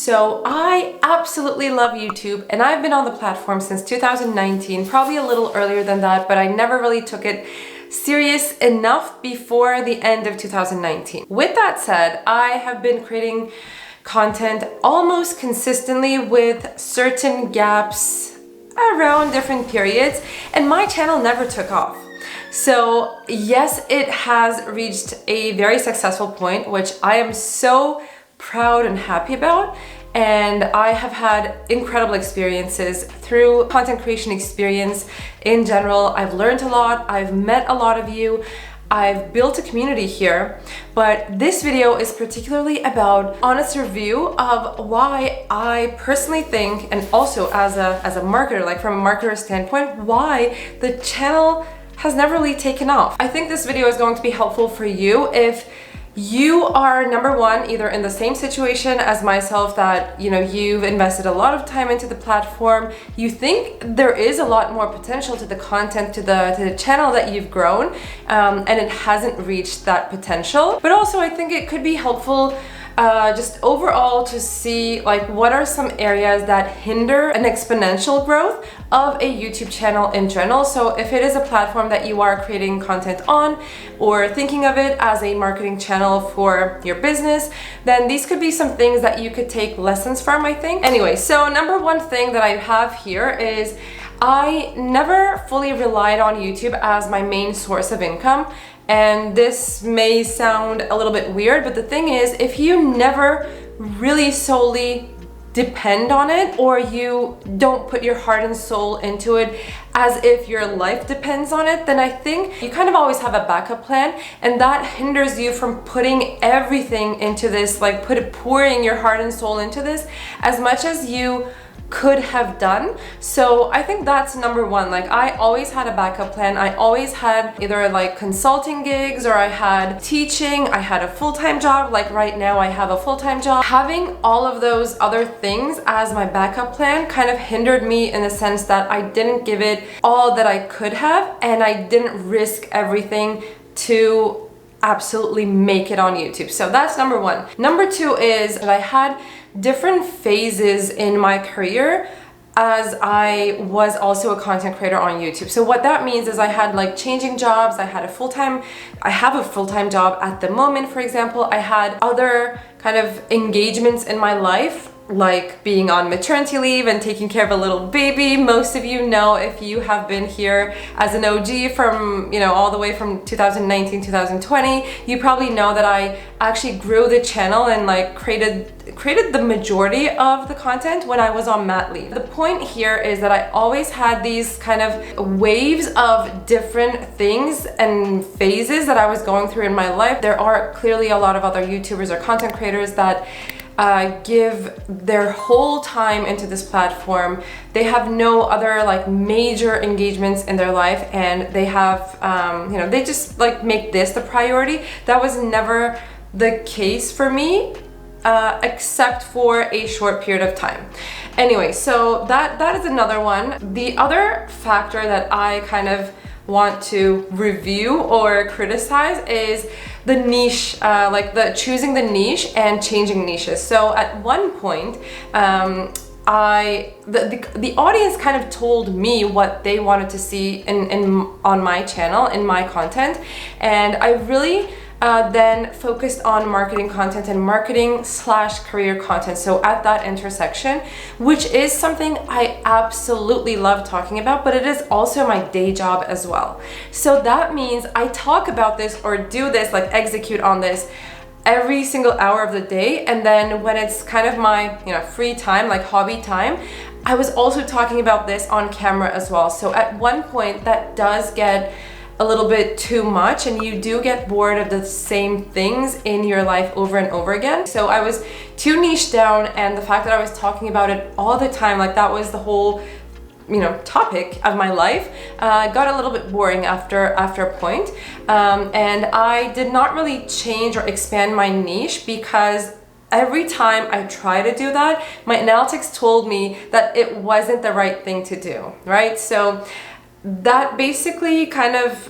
So I absolutely love YouTube, and I've been on the platform since 2019, probably a little earlier than that, but I never really took it serious enough before the end of 2019. With that said, I have been creating content almost consistently with certain gaps around different periods, and my channel never took off. So yes, it has reached a very successful point, which I am so proud and happy about. And I have had incredible experiences through content creation experience in general. I've learned a lot, I've met a lot of you, I've built a community here, but this video is particularly about honest review of why I personally think, and also as a marketer, like from a marketer standpoint, why the channel has never really taken off. I think this video is going to be helpful for you if you are, number one, either in the same situation as myself, that you've invested a lot of time into the platform, you think there is a lot more potential to the content, to the channel that you've grown, and it hasn't reached that potential. But also I think it could be helpful just overall to see like what are some areas that hinder an exponential growth of a YouTube channel in general. So if it is a platform that you are creating content on or thinking of it as a marketing channel for your business, then these could be some things that you could take lessons from, I think. Anyway, so number one thing that I have here is I never fully relied on YouTube as my main source of income. And this may sound a little bit weird, but the thing is, if you never really solely depend on it, or you don't put your heart and soul into it as if your life depends on it, then I think you kind of always have a backup plan, and that hinders you from putting everything into this, like pouring your heart and soul into this as much as you could have done. So I think that's number one. Like, I always had a backup plan. I always had either like consulting gigs, or I had teaching, I had a full-time job. Like right now I have a full-time job. Having all of those other things as my backup plan kind of hindered me in the sense that I didn't give it all that I could have, and I didn't risk everything to absolutely make it on YouTube. So that's number one. Number two is that I had different phases in my career as I was also a content creator on YouTube. So what that means is I had like changing jobs. I have a full-time job at the moment, for example. I had other kind of engagements in my life, like being on maternity leave and taking care of a little baby. Most of you know, if you have been here as an OG from, all the way from 2019, 2020, you probably know that I actually grew the channel and like created the majority of the content when I was on mat leave. The point here is that I always had these kind of waves of different things and phases that I was going through in my life. There are clearly a lot of other YouTubers or content creators that give their whole time into this platform. They have no other like major engagements in their life, and they have they just like make this the priority. That was never the case for me, except for a short period of time. Anyway, so that is another one. The other factor that I kind of want to review or criticize is the niche, like choosing the niche and changing niches. So at one point, the audience kind of told me what they wanted to see on my channel, in my content, and I really then focused on marketing content and marketing/career content. So at that intersection, which is something I absolutely love talking about, but it is also my day job as well. So that means I talk about this or do this, like execute on this every single hour of the day. And then when it's kind of my free time, like hobby time, I was also talking about this on camera as well. So at one point that does get a little bit too much, and you do get bored of the same things in your life over and over again. So I was too niche down, and the fact that I was talking about it all the time, like that was the whole topic of my life, got a little bit boring after a point, and I did not really change or expand my niche, because every time I try to do that, my analytics told me that it wasn't the right thing to do, right? So that basically kind of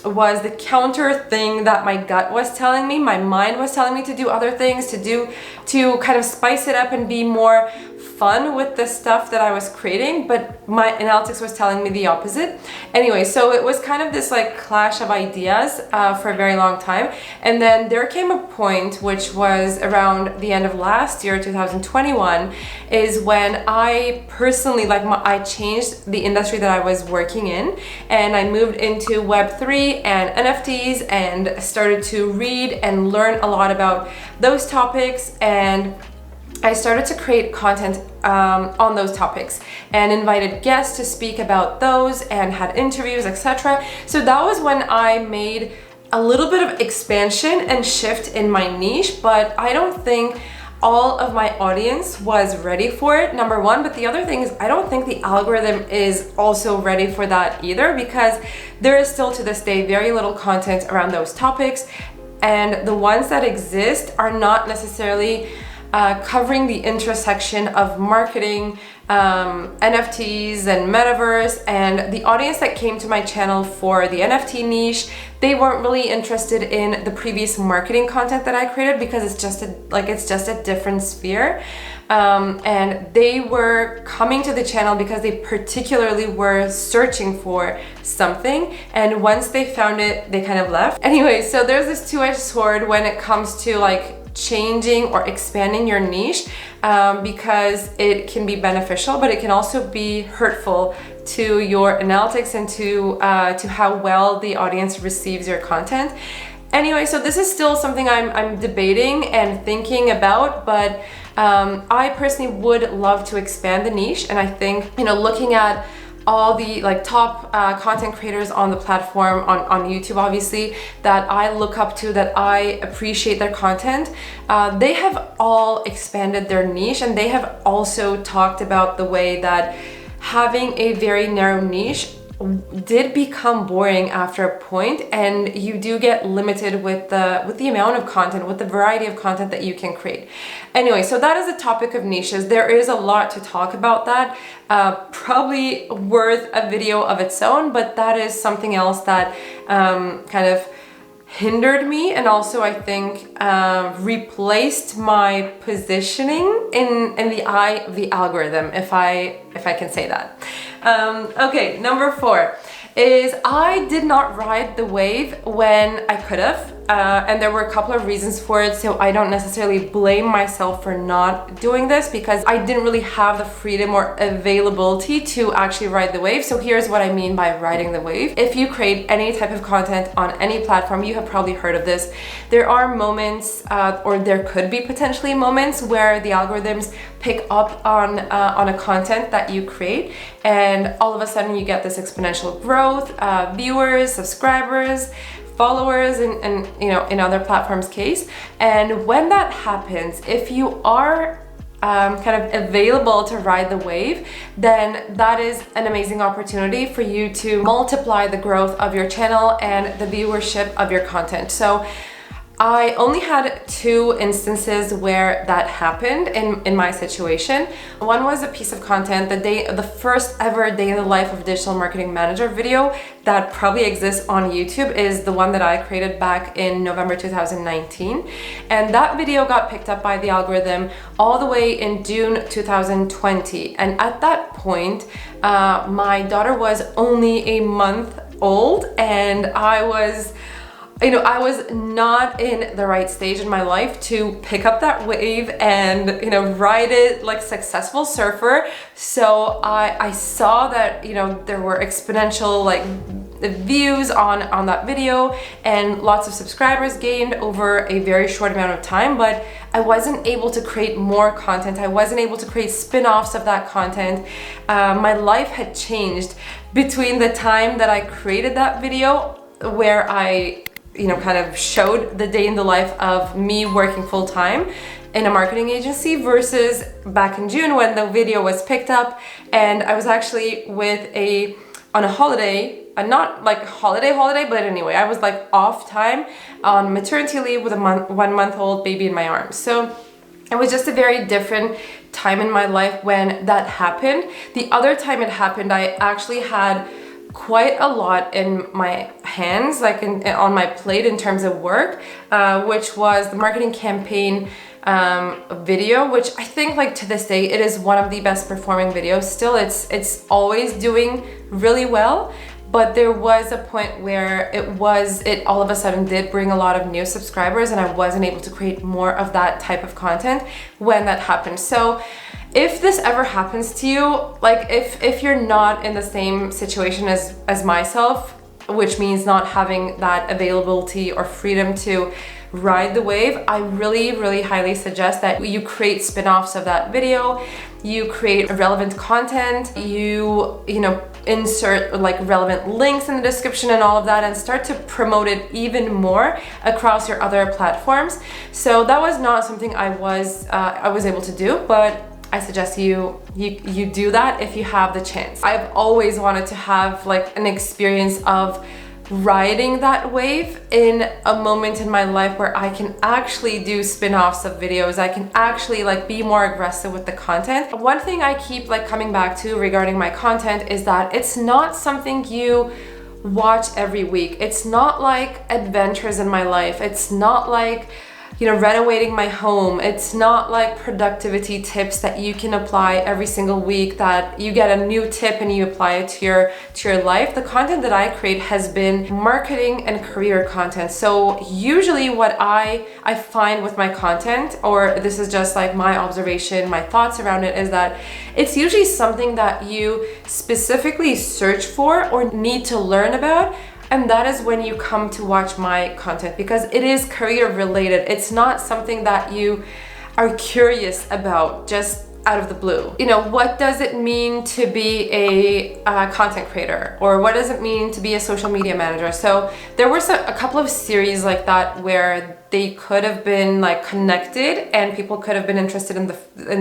was the counter thing that my gut was telling me. My mind was telling me to do other things, to kind of spice it up and be more fun with the stuff that I was creating, but my analytics was telling me the opposite. Anyway, so it was kind of this like clash of ideas for a very long time. And then there came a point, which was around the end of last year, 2021, is when I personally, I changed the industry that I was working in, and I moved into Web3 and NFTs and started to read and learn a lot about those topics, and I started to create content on those topics and invited guests to speak about those and had interviews, etc. So that was when I made a little bit of expansion and shift in my niche, but I don't think all of my audience was ready for it, number one. But the other thing is, I don't think the algorithm is also ready for that either, because there is still to this day very little content around those topics, and the ones that exist are not necessarily covering the intersection of marketing, NFTs and metaverse. And the audience that came to my channel for the NFT niche, they weren't really interested in the previous marketing content that I created, because it's just a different sphere. And they were coming to the channel because they particularly were searching for something, and once they found it, they kind of left. Anyway, so there's this two-edged sword when it comes to like changing or expanding your niche, because it can be beneficial, but it can also be hurtful to your analytics and to how well the audience receives your content. Anyway, so this is still something I'm debating and thinking about, but I personally would love to expand the niche. And I think, looking at all the top content creators on the platform, on YouTube obviously, that I look up to, that I appreciate their content, they have all expanded their niche, and they have also talked about the way that having a very narrow niche did become boring after a point, and you do get limited with the amount of content, with the variety of content that you can create. Anyway, so that is the topic of niches. There is a lot to talk about that, probably worth a video of its own, but that is something else that kind of hindered me, and also I think replaced my positioning in the eye of the algorithm, if I can say that. Okay, number 4 is I did not ride the wave when I could have, and there were a couple of reasons for it, so I don't necessarily blame myself for not doing this, because I didn't really have the freedom or availability to actually ride the wave. So here's what I mean by riding the wave. If you create any type of content on any platform, you have probably heard of this. There are moments, or there could be potentially moments, where the algorithms pick up on a content that you create, and all of a sudden you get this exponential growth, viewers, subscribers, followers, and in other platforms' case. And when that happens, if you are kind of available to ride the wave, then that is an amazing opportunity for you to multiply the growth of your channel and the viewership of your content. So I only had 2 instances where that happened in my situation. One was a piece of content, the first ever day in the life of digital marketing manager video that probably exists on YouTube, is the one that I created back in November 2019. And that video got picked up by the algorithm all the way in June 2020. And at that point, my daughter was only a month old, and I was not in the right stage in my life to pick up that wave and, ride it like a successful surfer. So I saw that, there were exponential views on that video, and lots of subscribers gained over a very short amount of time, but I wasn't able to create more content. I wasn't able to create spin-offs of that content. My life had changed between the time that I created that video, where I kind of showed the day in the life of me working full-time in a marketing agency, versus back in June when the video was picked up, and I was actually on a holiday, not like holiday, but anyway, I was off time on maternity leave with a 1-month-old baby in my arms. So it was just a very different time in my life when that happened. The other time it happened, I actually had quite a lot in my hands, like on my plate in terms of work, which was the marketing campaign video, which I think like to this day it is one of the best performing videos still. It's always doing really well, but there was a point where it all of a sudden did bring a lot of new subscribers, and I wasn't able to create more of that type of content when that happened. So if this ever happens to you, like if you're not in the same situation as myself, which means not having that availability or freedom to ride the wave, I really, really highly suggest that you create spin-offs of that video, you create relevant content, you know, insert like relevant links in the description and all of that, and start to promote it even more across your other platforms. So that was not something I was able to do, but I suggest you do that if you have the chance. I've always wanted to have like an experience of riding that wave in a moment in my life where I can actually do spin-offs of videos. I can actually like be more aggressive with the content. One thing I keep like coming back to regarding my content is that it's not something you watch every week. It's not like adventures in my life. It's not like, you know, renovating my home. It's not like productivity tips that you can apply every single week, that you get a new tip and you apply it to your life. The content that I create has been marketing and career content. So usually what I find with my content, or this is just like my observation, my thoughts around it, is that it's usually something that you specifically search for or need to learn about. And that is when you come to watch my content, because it is career related. It's not something that you are curious about just out of the blue. You know, what does it mean to be a content creator? Or what does it mean to be a social media manager? So there were a couple of series like that where they could have been like connected and people could have been interested in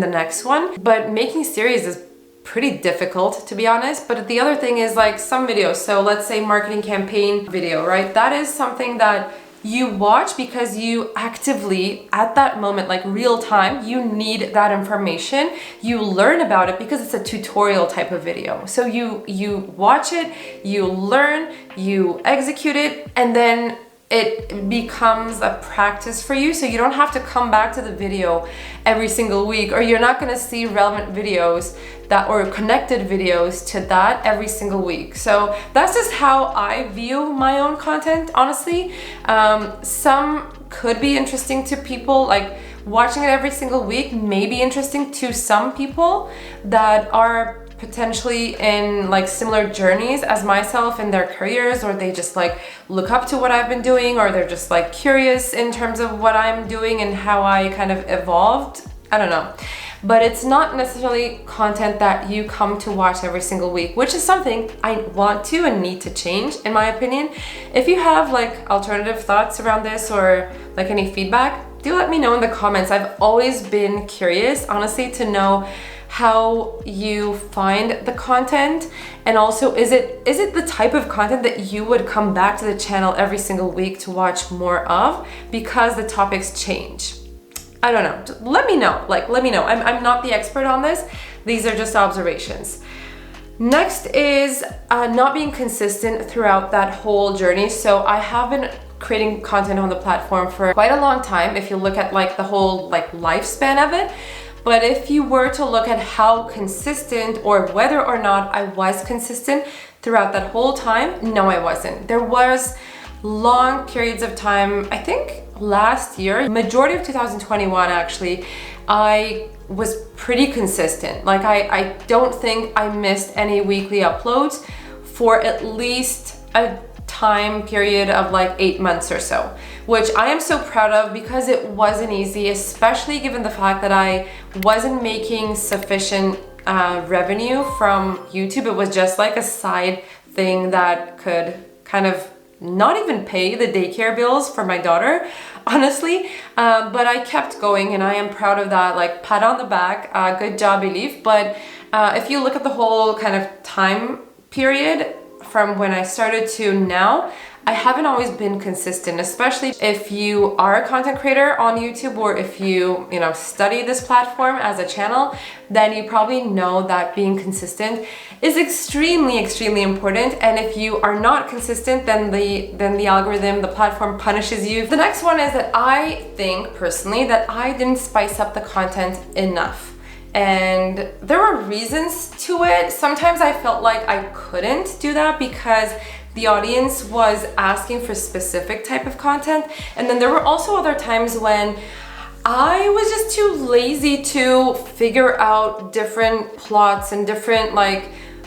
the next one. But making series is pretty difficult, to be honest. But the other thing is like some videos, so let's say marketing campaign video, right? That is something that you watch because you actively at that moment, like real time, you need that information. You learn about it because it's a tutorial type of video. So you watch it, you learn, you execute it, and then it becomes a practice for you. So you don't have to come back to the video every single week, or you're not going to see relevant videos that or connected videos to that every single week. So that's just how I view my own content, honestly. Some could be interesting to people, like watching it every single week may be interesting to some people that are potentially in like similar journeys as myself in their careers, or they just like look up to what I've been doing, or they're just like curious in terms of what I'm doing and how I kind of evolved. I don't know. But it's not necessarily content that you come to watch every single week, which is something I want to and need to change, in my opinion. If you have like alternative thoughts around this or like any feedback, do let me know in the comments. I've always been curious, honestly, to know how you find the content, and also is it the type of content that you would come back to the channel every single week to watch more of because the topics change. I don't know. Just let me know. Let me know. I'm not the expert on this. These are just observations. Next is not being consistent throughout that whole journey. So I have been creating content on the platform for quite a long time, if you look at like the whole like lifespan of it. But if you were to look at how consistent, or whether or not I was consistent throughout that whole time, no, I wasn't. There was long periods of time, I think last year, majority of 2021 actually, I was pretty consistent. Like I don't think I missed any weekly uploads for at least a time period of like 8 months or so, which I am so proud of, because it wasn't easy, especially given the fact that I wasn't making sufficient revenue from YouTube. It was just like a side thing that could kind of not even pay the daycare bills for my daughter, honestly. But I kept going, and I am proud of that. Like, pat on the back, good job, Elif. But if you look at the whole kind of time period from when I started to now, I haven't always been consistent, especially if you are a content creator on YouTube, or if you study this platform as a channel, then you probably know that being consistent is extremely, extremely important. And if you are not consistent, then the algorithm, the platform punishes you. The next one is that I think personally that I didn't spice up the content enough. And there were reasons to it. Sometimes I felt like I couldn't do that because the audience was asking for specific type of content. And then there were also other times when I was just too lazy to figure out different plots and different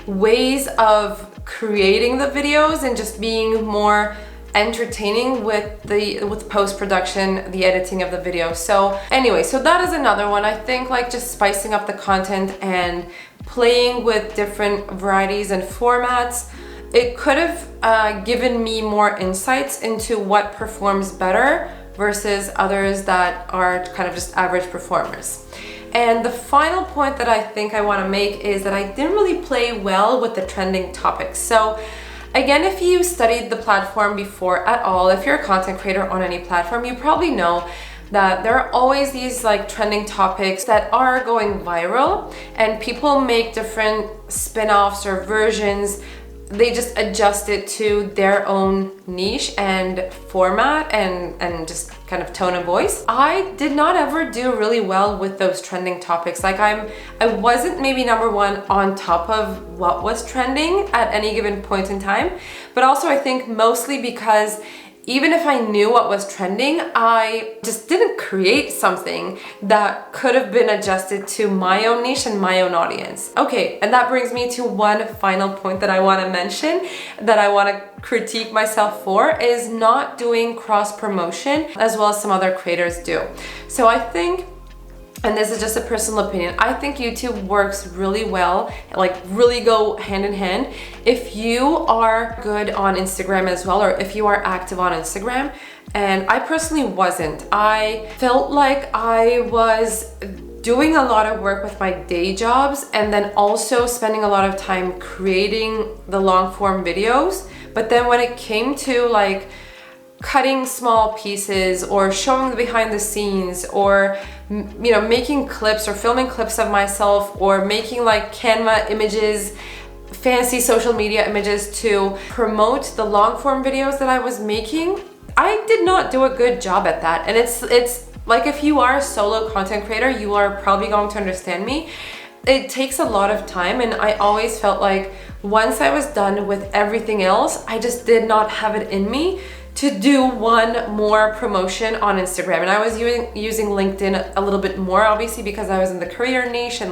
ways of creating the videos and just being more entertaining with post-production, the editing of the video. So anyway, so that is another one. I think just spicing up the content and playing with different varieties and formats, it could have given me more insights into what performs better versus others that are kind of just average performers. And the final point that I think I want to make is that I didn't really play well with the trending topics. So again, if you studied the platform before at all, if you're a content creator on any platform, you probably know that there are always these trending topics that are going viral, and people make different spin-offs or versions. They just adjust it to their own niche and format and just kind of tone of voice. I did not ever do really well with those trending topics. I wasn't maybe number one on top of what was trending at any given point in time, but also I think mostly because even if I knew what was trending, I just didn't create something that could have been adjusted to my own niche and my own audience. Okay, and that brings me to one final point that I want to mention, that I want to critique myself for, is not doing cross promotion as well as some other creators do. So I think, and this is just a personal opinion, I think YouTube works really well, really go hand in hand. If you are good on Instagram as well, or if you are active on Instagram, and I personally wasn't. I felt like I was doing a lot of work with my day jobs and then also spending a lot of time creating the long form videos. But then when it came to cutting small pieces or showing the behind the scenes, or making clips or filming clips of myself, or making Canva images, fancy social media images to promote the long form videos that I was making, I did not do a good job at that. And it's if you are a solo content creator, you are probably going to understand me. It takes a lot of time, and I always felt like once I was done with everything else, I just did not have it in me to do one more promotion on Instagram. And I was using LinkedIn a little bit more, obviously, because I was in the career niche and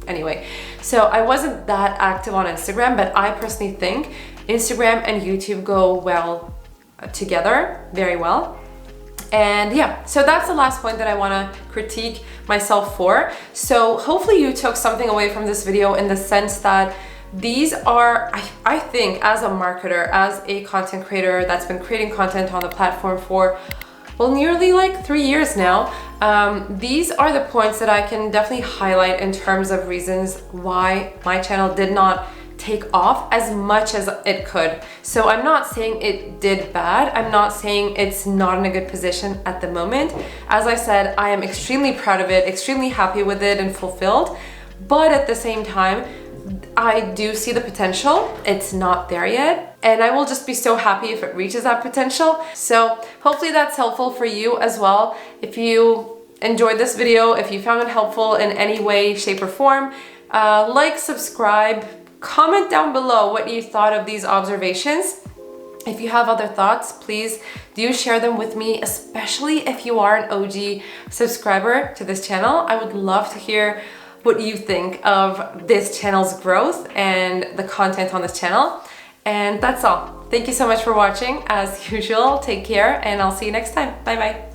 anyway. So I wasn't that active on Instagram, but I personally think Instagram and YouTube go well together, very well. And yeah, so that's the last point that I want to critique myself for. So hopefully you took something away from this video in the sense that these are, I think, as a marketer, as a content creator that's been creating content on the platform for, well, nearly 3 years now, these are the points that I can definitely highlight in terms of reasons why my channel did not take off as much as it could. So I'm not saying it did bad. I'm not saying it's not in a good position at the moment. As I said, I am extremely proud of it, extremely happy with it and fulfilled. But at the same time, I do see the potential. It's not there yet, and I will just be so happy if it reaches that potential. So hopefully that's helpful for you as well. If you enjoyed this video, if you found it helpful in any way, shape, or form, subscribe, comment down below what you thought of these observations. If you have other thoughts, please do share them with me, especially if you are an OG subscriber to this channel. I would love to hear what you think of this channel's growth and the content on this channel. And that's all. Thank you so much for watching. As usual, take care, and I'll see you next time. Bye bye.